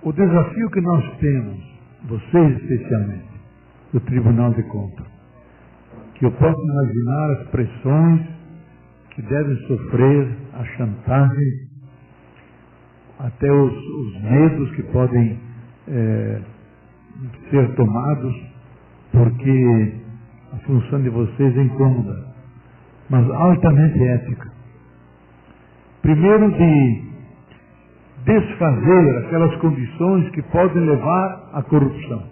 O desafio que nós temos, vocês especialmente, do Tribunal de Contas, que eu posso imaginar as pressões que devem sofrer, a chantagem, até os medos que podem ser tomados, porque a função de vocês é incômoda, mas altamente ética. Primeiro, de desfazer aquelas condições que podem levar à corrupção,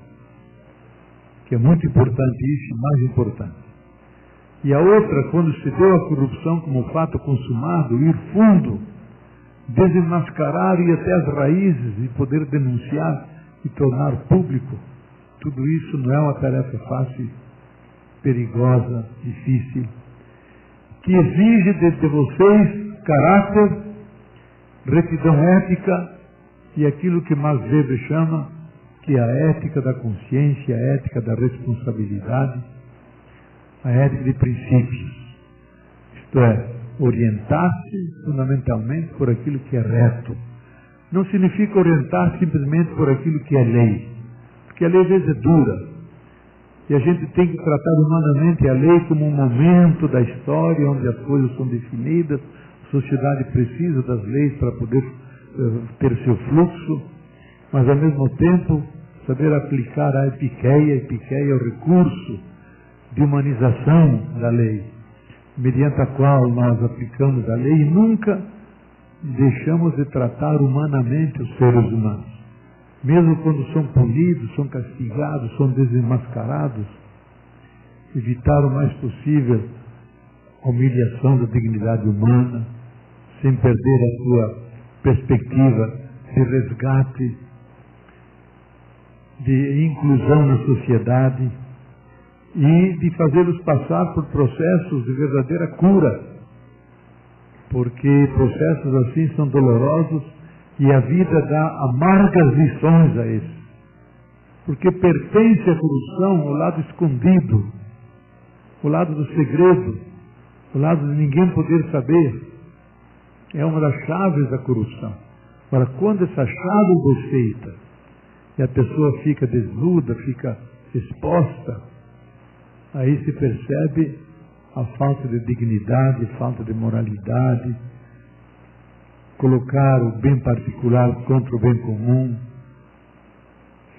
que é muito importante isso, e mais importante. E a outra, quando se deu a corrupção como fato consumado, ir fundo, desenmascarar, ir até as raízes e poder denunciar e tornar público. Tudo isso não é uma tarefa fácil, perigosa, difícil, que exige de vocês caráter, retidão ética e aquilo que Max Weber chama que é a ética da consciência, a ética da responsabilidade, a ética de princípios. Isto é, orientar-se fundamentalmente por aquilo que é reto. Não significa orientar simplesmente por aquilo que é lei, porque a lei às vezes é dura, e a gente tem que tratar humanamente a lei como um momento da história onde as coisas são definidas, a sociedade precisa das leis para poder ter seu fluxo, mas ao mesmo tempo saber aplicar a epiqueia é o recurso de humanização da lei, mediante a qual nós aplicamos a lei e nunca deixamos de tratar humanamente os seres humanos. Mesmo quando são punidos, são castigados, são desmascarados, evitar o mais possível a humilhação da dignidade humana, sem perder a sua perspectiva de resgate, de inclusão na sociedade e de fazê-los passar por processos de verdadeira cura, porque processos assim são dolorosos e a vida dá amargas lições a esses, porque pertence à corrupção o lado escondido, o lado do segredo, o lado de ninguém poder saber. É uma das chaves da corrupção. Agora, quando essa chave é desfeita e a pessoa fica desnuda, fica exposta, aí se percebe a falta de dignidade, falta de moralidade, colocar o bem particular contra o bem comum,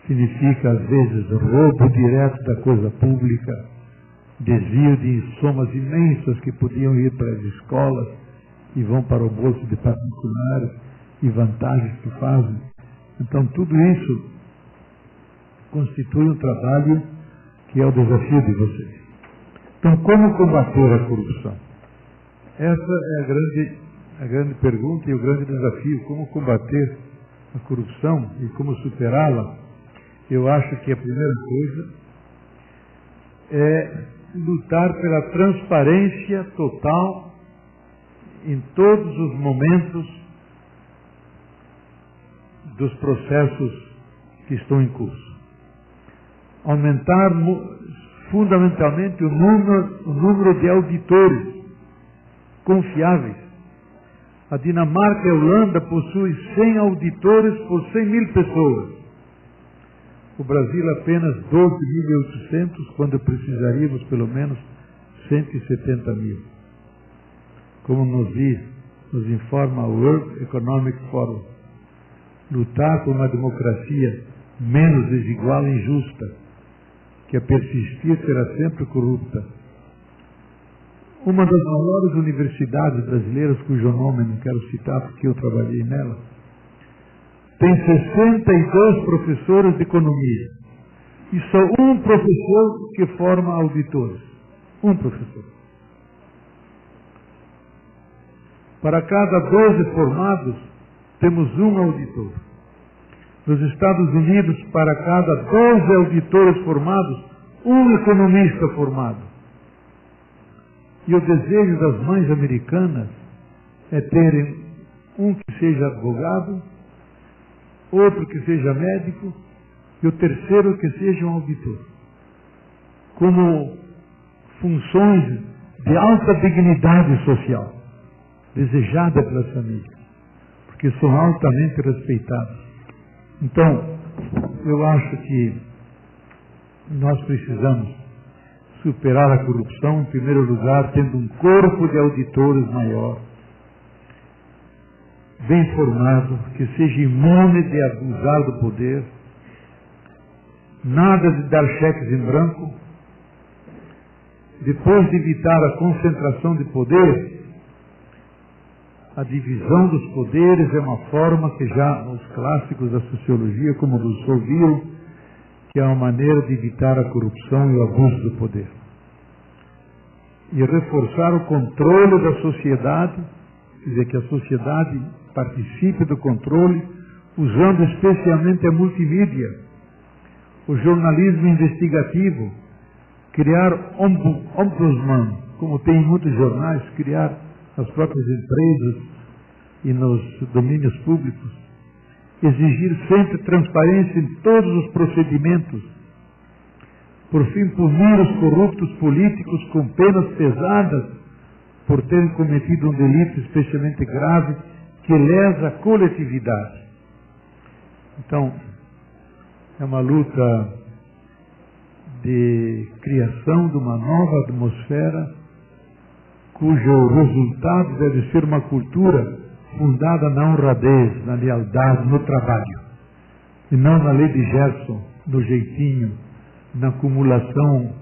significa às vezes roubo direto da coisa pública, desvio de somas imensas que podiam ir para as escolas e vão para o bolso de particulares e vantagens que fazem. Então tudo isso constitui um trabalho que é o desafio de vocês. Então, como combater a corrupção? Essa é a grande pergunta e o grande desafio. Como combater a corrupção e como superá-la? Eu acho que a primeira coisa é lutar pela transparência total em todos os momentos dos processos que estão em curso. Aumentar fundamentalmente o número de auditores confiáveis. A Dinamarca e a Holanda possuem 100 auditores por 100 mil pessoas. O Brasil apenas 12.800, quando precisaríamos pelo menos 170 mil. Como nos informa o World Economic Forum, lutar por uma democracia menos desigual e injusta, que a persistir será sempre corrupta. Uma das maiores universidades brasileiras, cujo nome não quero citar porque eu trabalhei nela, tem 62 professores de economia e só um professor que forma auditores. Um professor. Para cada 12 formados, temos um auditor. Nos Estados Unidos, para cada 12 auditores formados, um economista formado. E o desejo das mães americanas é terem um que seja advogado, outro que seja médico e o terceiro que seja um auditor. Como funções de alta dignidade social, desejada pelas famílias, porque são altamente respeitados. Então, eu acho que nós precisamos superar a corrupção, em primeiro lugar, tendo um corpo de auditores maior, bem formado, que seja imune de abusar do poder, nada de dar cheques em branco. Depois de evitar a concentração de poder, a divisão dos poderes é uma forma que já os clássicos da sociologia, como Rousseau, viram que é uma maneira de evitar a corrupção e o abuso do poder. E reforçar o controle da sociedade, quer dizer, que a sociedade participe do controle, usando especialmente a multimídia, o jornalismo investigativo, criar ombudsman, como tem em muitos jornais, criar nas próprias empresas e nos domínios públicos, exigir sempre transparência em todos os procedimentos, por fim punir os corruptos políticos com penas pesadas por terem cometido um delito especialmente grave que lesa a coletividade. Então, é uma luta de criação de uma nova atmosfera, cujo resultado deve ser uma cultura fundada na honradez, na lealdade, no trabalho, e não na lei de Gerson, no jeitinho, na acumulação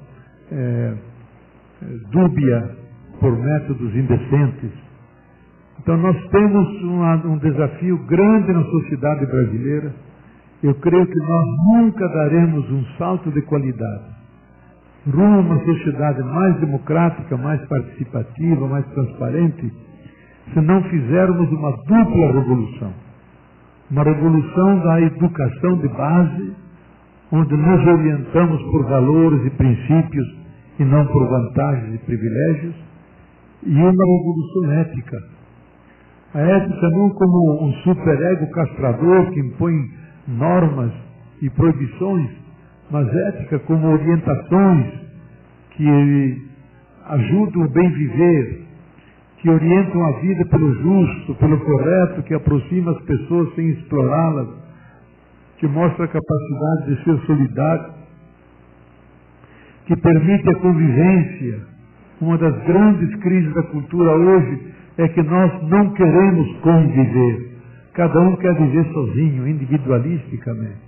dúbia por métodos indecentes. Então nós temos um desafio grande na sociedade brasileira. Eu creio que nós nunca daremos um salto de qualidade rumo a uma sociedade mais democrática, mais participativa, mais transparente, se não fizermos uma dupla revolução. Uma revolução da educação de base, onde nos orientamos por valores e princípios e não por vantagens e privilégios, e uma revolução ética. A ética não como um superego castrador que impõe normas e proibições, mas ética como orientações que ajudam o bem viver, que orientam a vida pelo justo, pelo correto, que aproxima as pessoas sem explorá-las, que mostra a capacidade de ser solidário, que permite a convivência. Uma das grandes crises da cultura hoje é que nós não queremos conviver. Cada um quer viver sozinho, individualisticamente.